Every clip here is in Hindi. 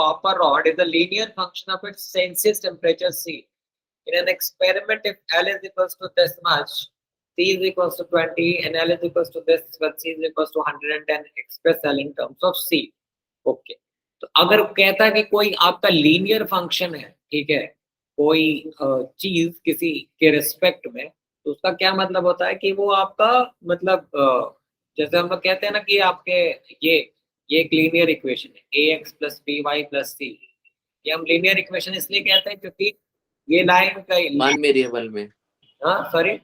copper rod is a linear function of its Celsius temperature C. In an experiment, if L is equals to this much, C is equals to 20, and L is equals to this, but C is equals to 110, express L in terms of C. Okay. तो अगर कहता है कि कोई आपका लीनियर फंक्शन है, ठीक है, कोई चीज किसी के रिस्पेक्ट में, तो उसका क्या मतलब होता है कि वो आपका मतलब जैसे हम लोग कहते हैं ना कि आपके ये एक लीनियर इक्वेशन है ax plus B Y plus C. ये हम लीनियर इक्वेशन इसलिए कहते हैं क्योंकि ये लाइन का वन वेरिएबल में, हाँ सॉरी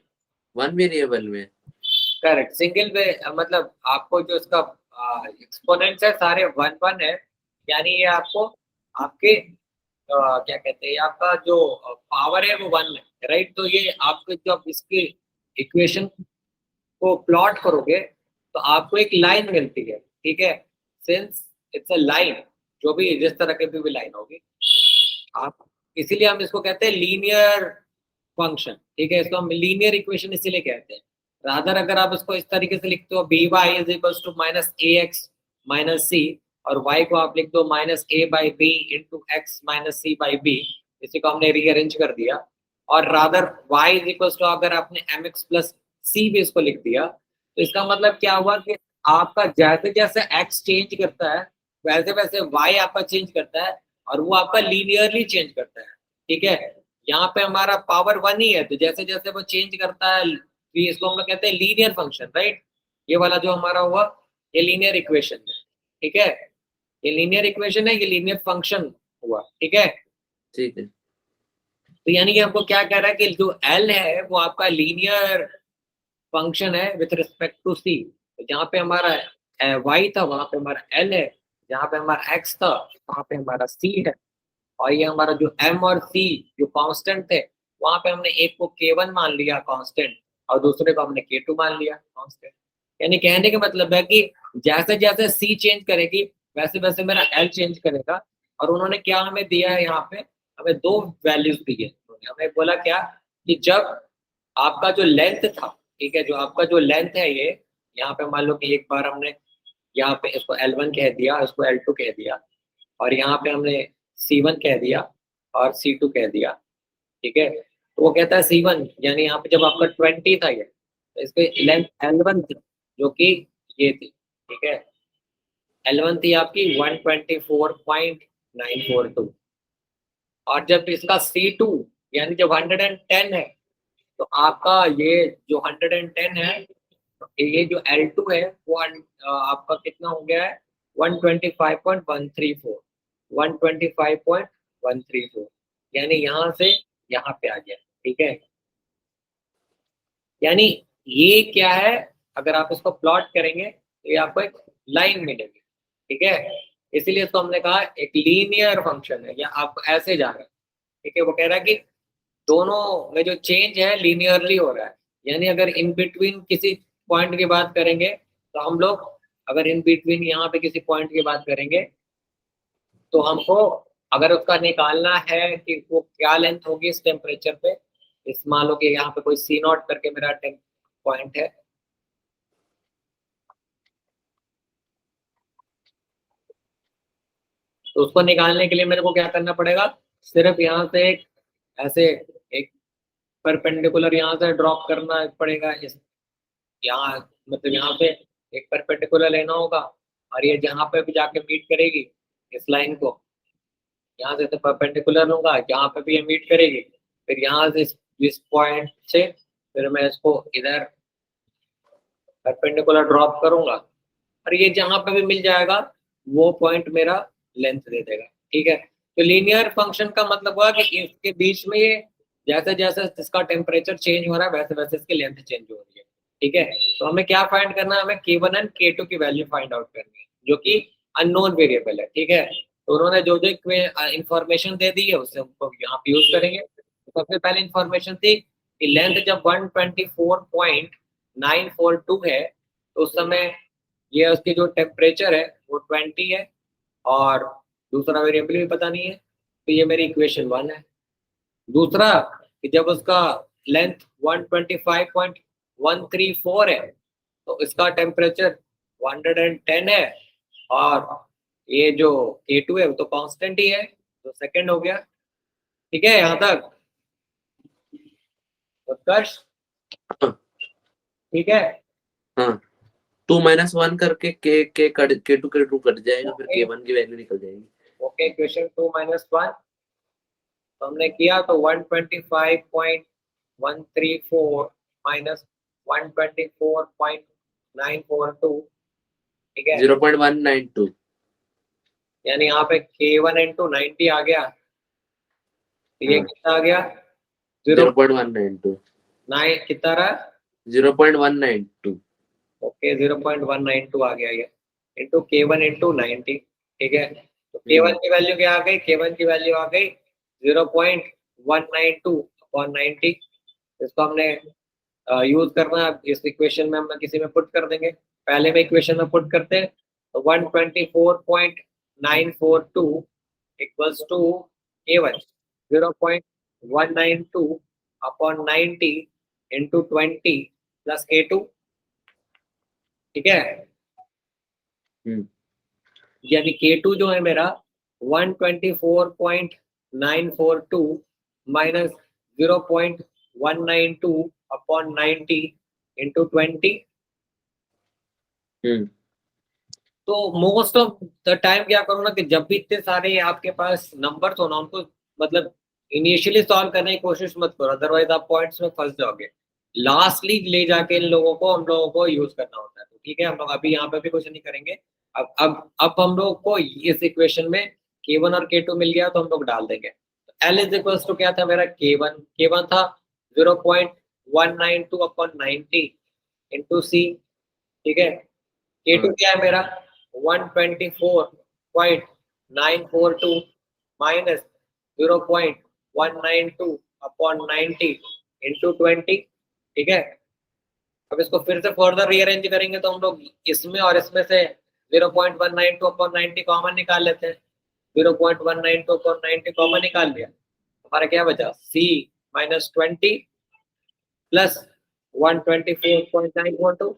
वन वेरिएबल में, करेक्ट, सिंगल वे मतलब आपको जो इसका एक्सपोनेंट्स है सारे वन वन है, यानी ये आपको आपके क्या कहते हैं आपका जो पावर है वो वन है, राइट। तो ये आपको जब इसकी इक्वेशन को प्लॉट करोगे तो आपको एक लाइन मिलती है, ठीक है। सिंस इट्स अ लाइन, जो भी जिस तरह की भी लाइन होगी आप, इसीलिए हम इसको कहते हैं लीनियर फंक्शन, ठीक है। इसको हम लीनियर इक्वेशन इसीलिए कहते हैं। रादर अगर आप इसको इस तरीके से लिखते हो B Y is equals to minus A X minus C, और y को आप लिख दो minus A by B into X minus C by B, इसी को हमने रीअरेंज कर दिया। और rather y is equals to अगर आपने एम एक्स प्लस सी भी इसको लिख दिया, तो इसका मतलब क्या हुआ कि आपका जैसे जैसे x चेंज करता है वैसे वैसे y आपका चेंज करता है, और वो आपका लीनियरली चेंज करता है, ठीक है। यहाँ पे हमारा पावर वन ही है, तो जैसे जैसे वो चेंज करता है इसको हम लोग कहते हैं लीनियर फंक्शन, राइट। ये वाला जो हमारा हुआ ये लीनियर इक्वेशन है, ठीक है। ये लीनियर इक्वेशन है, ये लीनियर फंक्शन हुआ, ठीक है। ठीक है। तो यानी कि हमको क्या कह रहा है कि जो L है वो आपका लीनियर फंक्शन है विथ रिस्पेक्ट टू C। तो जहाँ पे हमारा y था वहां पे हमारा L है, जहाँ पे हमारा x था वहां पे हमारा C है, और ये हमारा जो M और C जो कांस्टेंट थे वहां पे हमने एक को K1 मान लिया कांस्टेंट और दूसरे को हमने K2 मान लिया कांस्टेंट। यानी कहने का मतलब है कि जैसे जैसे C चेंज करेगी वैसे वैसे मेरा L चेंज करेगा। और उन्होंने क्या हमें दिया है, यहाँ पे हमें दो वैल्यूज दी है। उन्होंने हमें बोला क्या कि जब आपका जो लेंथ था, ठीक है, जो आपका जो लेंथ है ये, यहाँ पे मान लो कि एक बार हमने यहाँ पे इसको L1 कह दिया, इसको L2 कह दिया, और यहाँ पे हमने C1 कह दिया और C2 कह दिया, ठीक है। तो वो कहता है C1 यानी यहाँ पे जब आपका 20 था ये, तो इसकी लेंथ L1 थी जो कि ये थी, ठीक है। L1 थी आपकी 124.942, और जब इसका C2 यानी जब 110 है, तो आपका ये जो 110 है, ये जो L2 है वो आपका कितना हो गया है 125.134, 125.134, यानी यहाँ से यहाँ पे आ गया, ठीक है। यानी ये क्या है, अगर आप इसको प्लॉट करेंगे तो ये आपको एक लाइन मिलेगी, ठीक है। इसीलिए इसको हमने कहा एक लीनियर फंक्शन है, या आप ऐसे जा रहे हैं, ठीक है। वो कह रहा है कि दोनों में जो चेंज है लीनियरली हो रहा है, यानी अगर इन बिटवीन किसी पॉइंट की बात करेंगे तो हम लोग अगर इन बिटवीन यहाँ पे किसी पॉइंट की बात करेंगे तो हमको अगर उसका निकालना है कि वो क्या लेंथ होगी इस टेम्परेचर पे, इस मान लो कि यहाँ पे कोई C नॉट करके मेरा पॉइंट है, तो उसको निकालने के लिए मेरे को क्या करना पड़ेगा, सिर्फ यहाँ से एक ऐसे एक परपेंडिकुलर यहाँ से ड्रॉप करना पड़ेगा, इस यहाँ मतलब यहाँ पे एक परपेंडिकुलर लेना होगा, और ये जहाँ पे भी जाके मीट करेगी इस लाइन को, यहाँ से तो परपेंडिकुलर लूंगा, जहाँ पे भी ये मीट करेगी, फिर यहाँ से इस पॉइंट से फिर मैं इसको इधर परपेंडिकुलर ड्रॉप करूंगा, और ये जहाँ पे भी मिल जाएगा वो पॉइंट मेरा लेंथ दे देगा, ठीक है। तो लीनियर फंक्शन का मतलब हुआ कि इसके बीच में ये जैसे जैसे इसका टेम्परेचर चेंज हो रहा है वैसे वैसे इसकी लेंथ चेंज हो रही है, ठीक है। तो हमें क्या फाइंड करना है, हमें K1 एंड K2 की वैल्यू फाइंड आउट करनी है जो कि अननोन वेरिएबल है, ठीक है। तो उन्होंने जो जो इंफॉर्मेशन दे दी है उससे हमको यहाँ पे यूज करेंगे। तो सबसे पहले इंफॉर्मेशन थी कि लेंथ जब 124.942 है तो उस समय ये उसकी जो टेम्परेचर है वो 20 है, और दूसरा वेरिएबल भी पता नहीं है, तो ये मेरी इक्वेशन 1 है। दूसरा कि जब उसका लेंथ 125.134 है तो इसका टेम्परेचर 110 है, और ये जो K2 है वो तो कांस्टेंट ही है, तो सेकंड हो गया। ठीक है यहाँ तक उत्कर्ष? हाँ ठीक है। हाँ, 2 - 1 करके के कट K2 कट जाएगा, फिर ओके K1 की वैल्यू निकल जाएगी। ओके, क्वेश्चन 2 - 1 तो हमने किया तो 125.134 माइनस 124.942। ठीक है, 0.192। यानी यहाँ पे K1 इंटू 90 आ गया, तो ये हाँ, कितना आ गया? 0.192। 9 कितना रहा? 0.192। ओके 0.192 आ गया ये, इंटू K1 इंटू 90। ठीक है, तो K1 हम्म की वैल्यू क्या आ गई? K1 की वैल्यू आ गई 0.192/90। इसको हमने यूज करना है, इस इक्वेशन में हम किसी में पुट कर देंगे। पहले में इक्वेशन में पुट करते हैं तो 124.942 equals to K1 0.192/90 into 20 plus K2। ठीक है, हम्म यानी K2 जो है मेरा 124.942 माइनस 0.192/90 इंटू 20। हम्म तो मोस्ट ऑफ द टाइम क्या करो ना कि जब भी इतने सारे आपके पास नंबर्स हो ना, उनको मतलब इनिशियली सॉल्व करने की कोशिश मत करो, अदरवाइज आप पॉइंट्स में फंस जाओगे। लास्टली ले जाके इन लोगों को हम लोगों को यूज करना होता है। तो ठीक है, हम लोग अभी यहाँ पे भी कुछ नहीं करेंगे। अब हम लोग को इस इक्वेशन में K1 और K2 मिल गया तो हम लोग डाल देंगे। L इज इक्वल्स टू क्या था मेरा? K1 था 0.192/90 इंटू सी। ठीक है, K2 हाँ, क्या है मेरा? 124.942 माइनस 0.192/90 इंटू 20। ठीक है, अब इसको फिर से फर्दर रीअरेंज करेंगे तो हम लोग इसमें और इसमें से 0.192/90 कॉमन निकाल लेते हैं। 0.192/90 कॉमन निकाल लिया, हमारा क्या बचा? C minus 20 plus 124.942।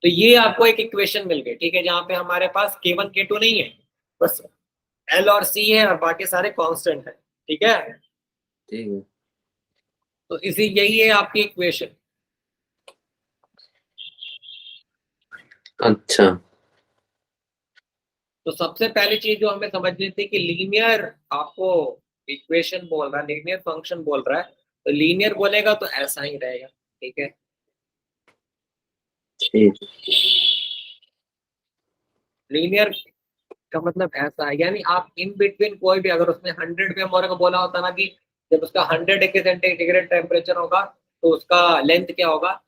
तो ये आपको एक इक्वेशन मिल गई। ठीक है, जहां पे हमारे पास K1 K2 नहीं है, बस L और C है और बाकी सारे कांस्टेंट है। ठीक है, ठीक है। तो इसी यही है आपकी इक्वेशन। अच्छा। तो सबसे पहली चीज जो हमें समझनी थी कि लीनियर आपको इक्वेशन बोल रहा है, लीनियर फंक्शन बोल रहा है, तो लीनियर बोलेगा तो ऐसा ही रहेगा। ठीक है, ठीक। लीनियर का मतलब ऐसा है, यानी आप इन बिटवीन कोई भी, अगर उसने 100 पे मोर को बोला होता ना कि जब उसका 100 डिग्री सेंटीग्रेड टेम्परेचर होगा तो उसका लेंथ क्या होगा,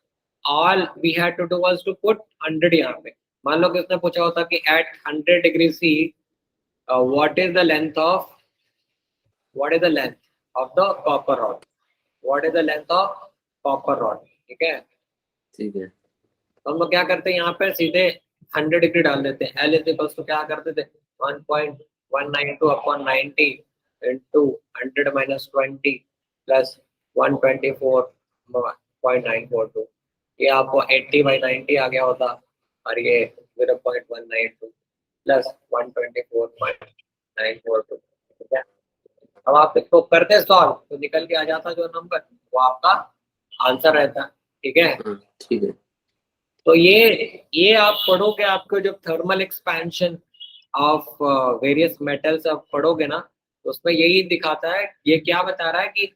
all we had to do was to put 100 यहाँ पे। मान लो कि उसने पूछा होता कि at 100 degree C what is the length of, what is the length of the copper rod, what is the length of copper rod. ठीक है, ठीक है। तो हम लोग क्या करते हैं यहाँ पे सीधे 100 डिग्री डाल देते हैं। एल इज इक्वल्स टू क्या करते थे? 1.192/90 इंटू 100 माइनस 20 प्लस 124.942। ये आपको 80/90 आ गया होता, और ये 0.192 प्लस 124.942। ठीक है, अब आप इसको करते सॉल्व तो निकल के आ जाता जो नंबर, वो आपका आंसर रहता। ठीक है, हाँ, ठीक है। तो ये आप पढ़ोगे, आपको जब thermal expansion of various metals आप पढ़ोगे ना, तो उसमें यही दिखाता है। ये क्या बता रहा है कि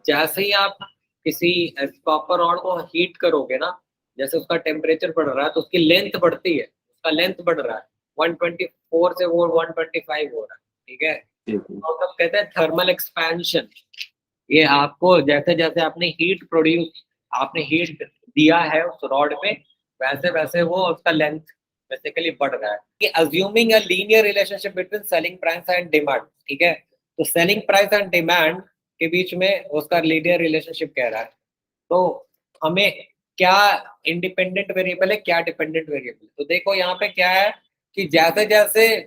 जैसे ही आप किसी कॉपर रॉड को हीट करोगे ना, जैसे उसका टेम्परेचर बढ़ रहा है तो उसकी लेंथ बढ़ती है, उसका लेंथ बढ़ रहा है, 124 से वो 125 हो रहा है। ठीक है, ठीक है। तो हम कहते हैं थर्मल एक्सपेंशन। ये आपको जैसे जैसे आपने हीट प्रोड्यूस, आपने हीट दिया है उस रॉड में, वैसे वैसे वो उसका लेंथ बेसिकली बढ़ रहा है। कि assuming a linear relationship between selling price and demand. ठीक है, तो सेलिंग प्राइस एंड डिमांड के बीच में उसका लीनियर रिलेशनशिप कह रहा है। तो हमें क्या इंडिपेंडेंट वेरिएबल है, क्या डिपेंडेंट वेरिएबल? तो देखो यहाँ पे क्या है कि जैसे जैसे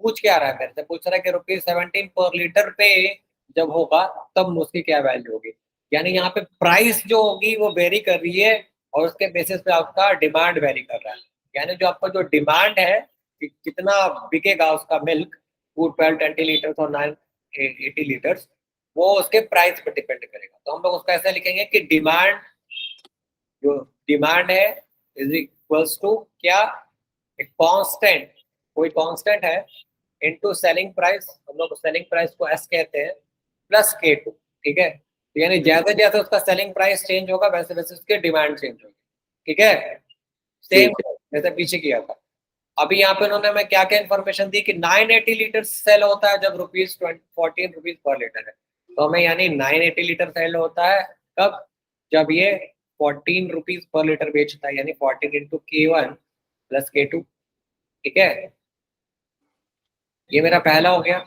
पूछ क्या रहा है, मेरे से पूछ रहा है कि ₹17 पर लीटर पे जब होगा तब उसकी क्या वैल्यू होगी। यानी यहाँ पे प्राइस जो होगी वो वेरी कर रही है और उसके बेसिस पे आपका डिमांड वेरी कर रहा है। यानी जो आपका जो डिमांड है कि कितना बिकेगा उसका मिल्क, 12-20 लीटर्स और 9-80 लीटर्स, वो उसके प्राइस पर डिपेंड करेगा। तो हम लोग उसका ऐसा लिखेंगे कि डिमांड, जो डिमांड है इज इक्वल्स टू क्या, एक कांस्टेंट, कोई कांस्टेंट है इनटू सेलिंग प्राइस, हम लोग सेलिंग प्राइस को एस कहते हैं, प्लस K2। ठीक है, तो यानी जैसे जैसे उसका सेलिंग प्राइस चेंज होगा वैसे वैसे उसकी डिमांड चेंज होगी। ठीक है, सेम ठीक है। जैसे पीछे किया था। अभी यहाँ पे उन्होंने हमें क्या क्या इन्फॉर्मेशन दी कि 980 लीटर सेल होता है जब ₹14 पर लीटर है। तो हमें यानी 980 लीटर सेल होता है कब, जब ये ₹14 पर लीटर बेचता है, यानी 14 इंटू K1 प्लस K2। ठीक है, ये मेरा पहला हो गया।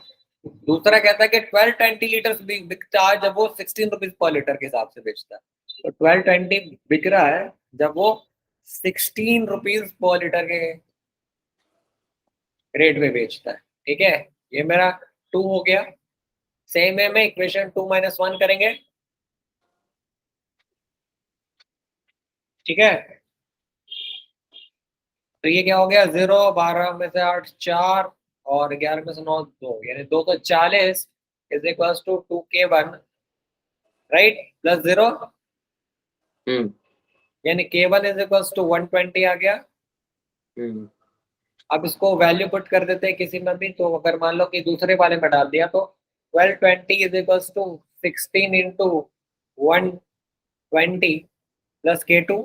दूसरा कहता है कि 1220 लीटर बिकता है जब वो ₹16 पर लीटर के हिसाब से बेचता है। तो 1220 बिक रहा है जब वो ₹16 पर लीटर के रेट में बेचता है। ठीक है, ये मेरा 2 हो गया। सेम वे में इक्वेशन 2-1 करेंगे। ठीक है, तो ये क्या हो गया, 0, 12 में से 8 4 और 11 में से 9 2, यानी 240 is equal to 2K1, right, plus 0, यानी K1 इज इक्वल टू 120 आ गया। अब इसको वैल्यू पुट कर देते हैं किसी में भी, तो अगर मान लो कि दूसरे वाले में डाल दिया तो 1220 is equal to 16 into 120 plus K2,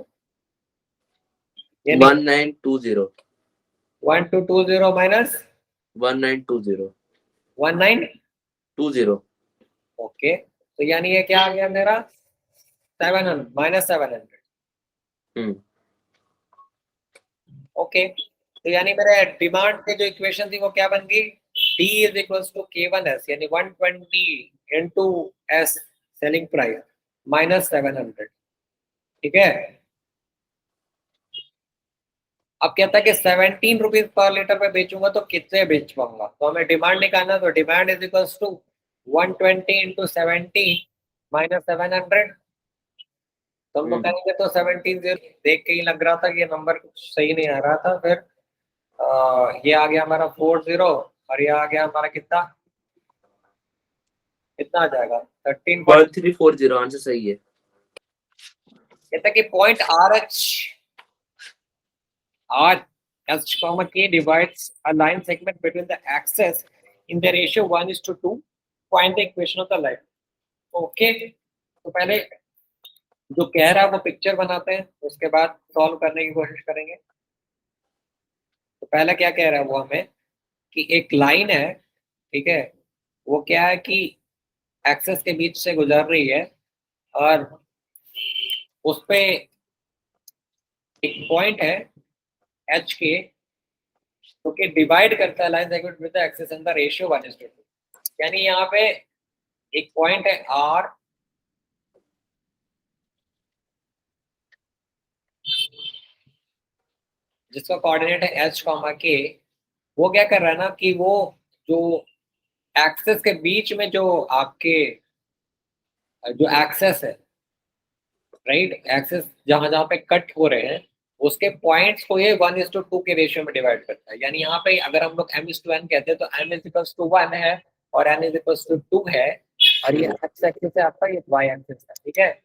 यानी 1920 1220 माइनस 1920 19। ओके, तो यानी ये क्या आ गया मेरा, 700 माइनस 700। ओके, तो यानी मेरे डिमांड की जो इक्वेशन थी वो क्या बन गई, D is equal to K1S, यानी 120 into S selling price minus 700। ठीक है, अब कहता है कि ₹17 पर लीटर में बेचूंगा तो कितने बेच पाऊंगा, तो हमें डिमांड निकालना, तो demand is equal to 120 into 17 minus 700। तो हम लोग करेंगे तो 17 देख के ही लग रहा था कि ये नंबर कुछ सही नहीं आ रहा था। फिर ये आ गया हमारा 40 और ये आ गया हमारा कितना, कितना आ जाएगा 13। 1340 आंसर सही है। कहता है कि point H comma K divides a line segment between the axes in the ratio 1:2. Find the equation of the line. Okay, तो पहले जो कह रहा है वो पिक्चर बनाते हैं, उसके बाद सॉल्व करने की कोशिश करेंगे। तो पहला क्या कह रहा है वो हमें, कि एक लाइन है, ठीक है, वो क्या है कि एक्सेस के बीच से गुजर रही है और उस पे एक पॉइंट है एच के, जो कि डिवाइड करता है line segment with the axes in the ratio 1:2। यानी यहाँ पे एक पॉइंट है आर, जिसका कोऑर्डिनेट है एच कॉमा के। वो क्या कर रहा है ना कि वो जो एक्सेस के बीच में जो आपके जो एक्सेस है, राइट, एक्सेस जहां जहां पे कट हो रहे हैं उसके पॉइंट्स को ये 1:2 के रेशियो में डिवाइड करता है। यानी यहाँ पे अगर हम लोग m/n कहते हैं तो m इज इक्वल्स टू 1 है और n इज इक्वल्स टू 2 है, और ये एक्स एक्सिस है आपका, ये y एक्सिस है। ठीक है,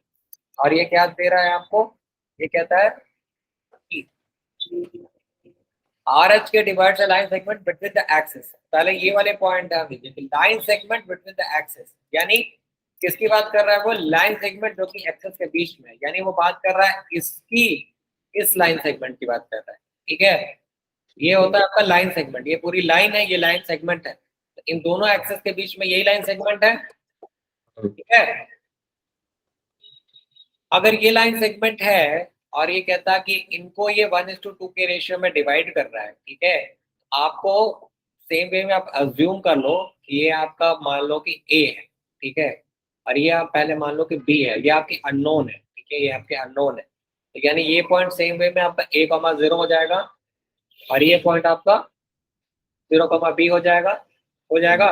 और ये क्या दे रहा है आपको, ये कहता है कि आर एच के divide the line segment between the axis. पहले ये वाले पॉइंट ध्यान दीजिए कि line segment between the axis, यानी किसकी बात कर रहा है वो, लाइन सेगमेंट जो कि एक्सिस के बीच में, यानी वो बात कर रहा है इसकी, इस लाइन सेगमेंट की बात कर रहा है। ठीक है, ये होता है आपका लाइन सेगमेंट, ये पूरी लाइन है, ये लाइन सेगमेंट है, तो इन दोनों एक्सिस के बीच में यही लाइन सेगमेंट है। ठीक है, अगर ये लाइन सेगमेंट है और ये कहता है कि इनको ये 1:2 के रेशियो में डिवाइड कर रहा है, ठीक है, आपको सेम वे में आप अज्यूम कर लो कि ये आपका मान लो कि ए है, ठीक है, और ये आप पहले मान लो कि बी है, ये आपकी अननोन है। ठीक है, ये आपके अननोन है, तो यानी ये पॉइंट सेम वे में आपका A, 0 हो जाएगा और ये पॉइंट आपका 0, B हो जाएगा, हो जाएगा।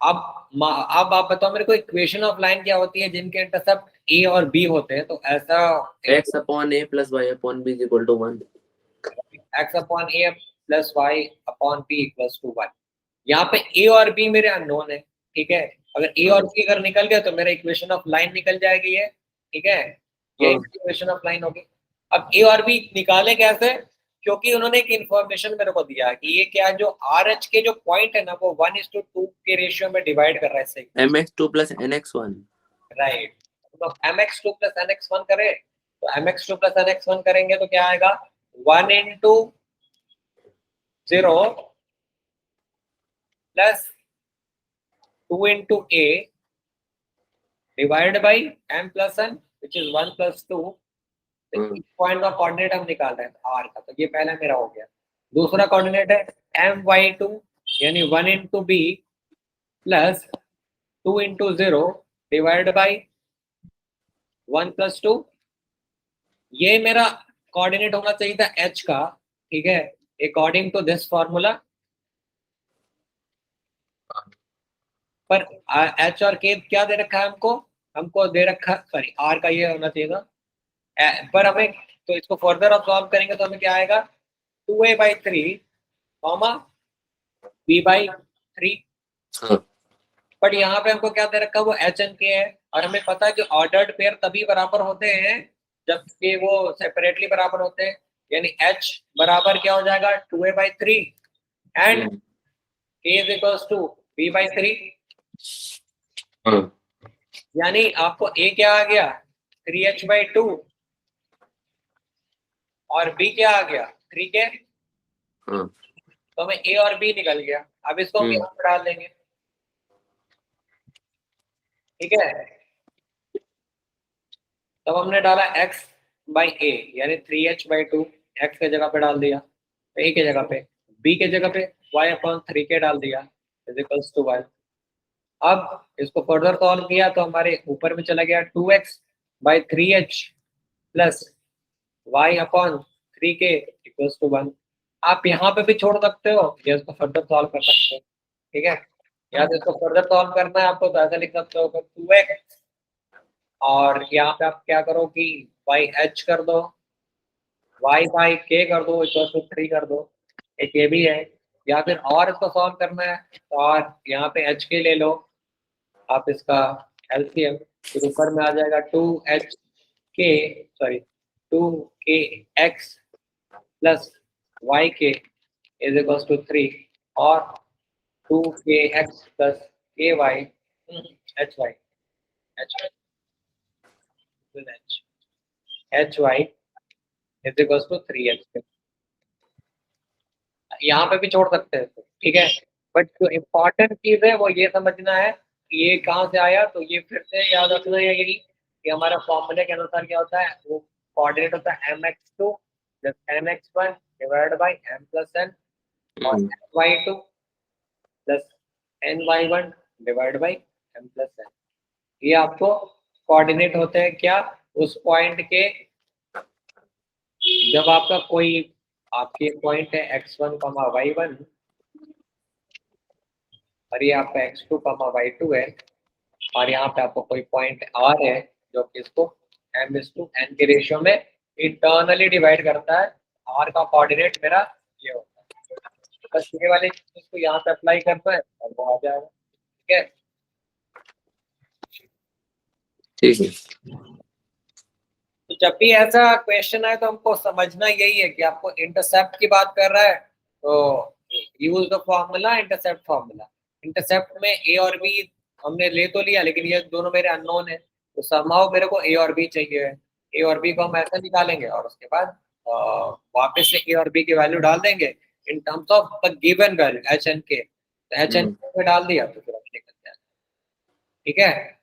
अब आप बताओ मेरे को, इक्वेशन ऑफ लाइन क्या होती है जिनके इंटरसेप्ट ए और बी होते हैं तो ऐसा x upon a plus y upon b is equal to 1. x upon a plus y upon b equals to 1। यहाँ पे ए और बी मेरे अननोन है, ठीक है। अगर ए और बी अगर निकल गया तो मेरा इक्वेशन ऑफ लाइन निकल जाएगी ये, ठीक है, ये इक्वेशन ऑफ लाइन होगी। अब ए और बी निकाले कैसे, क्योंकि उन्होंने एक इंफॉर्मेशन मेरे को दिया कि ये क्या जो आर एच के जो पॉइंट है ना वो 1:2 के रेशियो में डिवाइड कर रहा है सही, mx2 plus nx1. राइट। तो mx2 प्लस nx1 करें तो mx2 प्लस nx1 करेंगे तो क्या आएगा 1:0 plus 2 a divide by m plus n which is 1 plus 2। Point का कोऑर्डिनेट हम निकाल रहे हैं आर का, तो ये पहला मेरा हो गया। दूसरा कोऑर्डिनेट है my2 यानी 1:b plus 2:0 divide by 1 plus 2। ये मेरा कोऑर्डिनेट होना चाहिए था h का, ठीक है, अकॉर्डिंग टू दिस फॉर्मूला। पर h और k क्या दे रखा है हमको दे रखा, सॉरी r का ये होना चाहिए था, पर हमें तो इसको फर्दर अब सॉल्व करेंगे तो हमें क्या आएगा 2a/3 कॉमा b/3। बट यहाँ पे हमको क्या दे रखा है वो h and k है, और हमें पता है कि ऑर्डर्ड पेयर तभी बराबर होते हैं जबकि वो सेपरेटली बराबर होते हैं, यानी h बराबर क्या हो जाएगा 2a/3 and k is equals to b/3। यानी आपको a क्या आ गया 3h/2 और b क्या आ गया 3k। तो हमें a और b निकल गया। अब इसको हम यहाँ पर डाल देंगे, ठीक है। तब हमने डाला x/a यानी 3h/2, x के जगह पे डाल दिया, a के जगह पे, b के जगह पे y/3k डाल दिया इज इक्वल्स टू 1। अब इसको फर्दर सॉल्व किया तो हमारे ऊपर में चला गया 2x/3h plus y/3k equals to 1। आप यहाँ पे भी छोड़ सकते हो या इसको फर्दर सॉल्व कर सकते हो, ठीक है। यहाँ से इसको फर्दर सॉल्व करना है आपको तो ऐसा लिख सकते हो 2x और यहाँ पे आप क्या करो कि y/h कर दो, y/k कर दो इक्वल टू 3 कर दो, एक ये भी है। या फिर और इसको सॉल्व करना है तो और यहाँ पे h के ले लो आप, इसका एलसीएम फिर ऊपर में आ जाएगा 2kx plus yk is equal to 3 और 2kx plus ky hy is equal to 3x। यहाँ पे भी छोड़ सकते हैं, ठीक है। बट जो इम्पोर्टेंट चीज है वो ये समझना है कि ये कहाँ से आया, तो ये फिर से याद रखना है यही कि हमारा फॉर्मूले के अनुसार क्या होता है, वो कोऑर्डिनेट होता है mx2 plus mx1 divided by m plus n और my2 plus ny1 divided by m plus n। ये आपको कोऑर्डिनेट होते हैं क्या उस पॉइंट के, जब आपका कोई आपके पॉइंट है x1, y1 और ये आपका x2, y2 है, और यहाँ पे आपको कोई पॉइंट r है जो कि इसको m/n के रेशियो में इंटरनली डिवाइड करता है। r का कोऑर्डिनेट मेरा ये होता है, बस ये वाले चीज को यहाँ पे अप्लाई करता है और वो आ जाएगा, ठीक है। ठीक है। तो जब भी ऐसा क्वेश्चन आए तो हमको समझना यही है कि आपको इंटरसेप्ट की बात कर रहा है तो use the formula intercept formula. Intercept में ए और बी हमने ले तो लिया लेकिन ये दोनों मेरे अननोन है, तो समहाउ मेरे को ए और बी चाहिए। ए और बी को हम ऐसा निकालेंगे और उसके बाद वापस से ए और बी की वैल्यू डाल देंगे in terms of the given value h n k. तो एच एन के डाल दिया तो फिर हम निकल जाए, ठीक है।